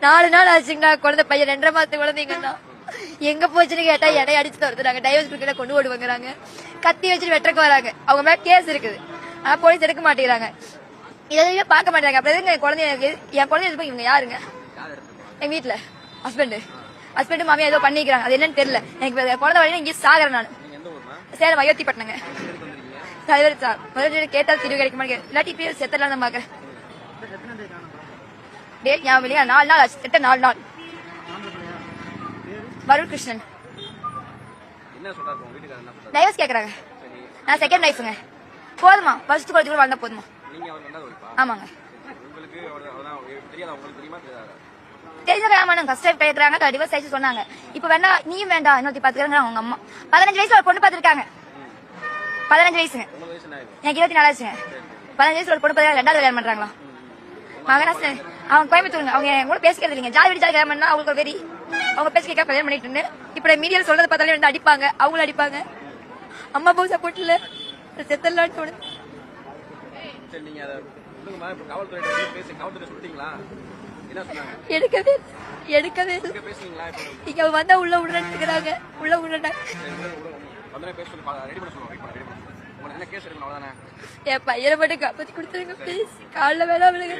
4 நாள் ஆச்சுங்களா குழந்தை பையன் 2.5 மாசத்து குழந்தைங்கன்னா எங்க போச்சுன்னு கேட்டா எடை அடிச்சு தருதுறாங்க. டைவர்ஸ் கிட்ட கொண்டு ஓடுவாங்கிறாங்க. கத்தி வச்சுட்டு வெட்டுறக்கு வராங்க. அவங்க மேல கேஸ் இருக்குது. ஆனா போலீஸ் எடுக்க மாட்டேங்கிறாங்க. எதையுமே பார்க்க மாட்டாங்க. அப்புறம் என் குழந்தை இவங்க யாருங்க? எங்க வீட்டுல ஹஸ்பண்ட் மாமியா ஏதோ பண்ணிக்கிறாங்க. அது என்னன்னு தெரியல. எனக்கு குழந்தை வழி இங்கே சாகிறேன் நான். சேலம் அயோத்திப்பட்டினங்க. கேட்டால் தீர்வு கிடைக்குமா? இல்லாட்டி பேர் செத்தலாம் தான் பாக்குறேன். டேட் ஞாபகம் இல்லையா? 4 நாள் ஆச்சு. 4 நாள். வருண் கிருஷ்ணன். டைவர்ஸ் கேக்குறாங்க. நான் செகண்ட் லைஃப்ங்க. போதுமா? ஃபர்ஸ்ட் குழந்தை கூட வாழ்ந்தா போதுமா? ஆமாங்க. தெரிஞ்ச ஆமாங்க. ஃபர்ஸ்ட் டைம் கேக்குறாங்க. டிவோர்ஸ் ஆயிடுச்சு சொன்னாங்க. இப்ப வேணா நீயும் வேண்டாம் இன்னொருத்தி பாத்துக்கிறாங்க அவங்க அம்மா. 15 வயசுல ஒரு பொண்ணு பாத்துருக்காங்க. 15 வயசுங்க. எனக்கு 24 ஆச்சுங்க. 15 வயசுல ஒரு பொண்ணு பாத்துக்காங்க. 2வது கல்யாணம் பண்றாங்களா? மகராஷ்டிரா. அவங்க கோயம்புத்தூருங்க. அவங்க என் கூட பேசிக்கிறது இல்லைங்க. ஜாலி கல்யாணம் பண்ணா அவங்களுக்கு வெறி. அவங்க பேசி கேட்க கல்யாணம் பண்ணிட்டு இப்ப மீடியா சொல்றத பார்த்தாலே வந்து அடிப்பாங்க. அவங்களும் அடிப்பாங்க. அம்மா போ சப்போர்ட் இல்ல செத்தலான்னு தோணுது. எடுக்கவே இங்க வந்தா உள்ள விடுறாங்க. உள்ள விடுறாங்க. என் பையனை மட்டும் காப்பாத்தி கொடுத்துருங்க ப்ளீஸ். காலைல வேணா விழுங்க.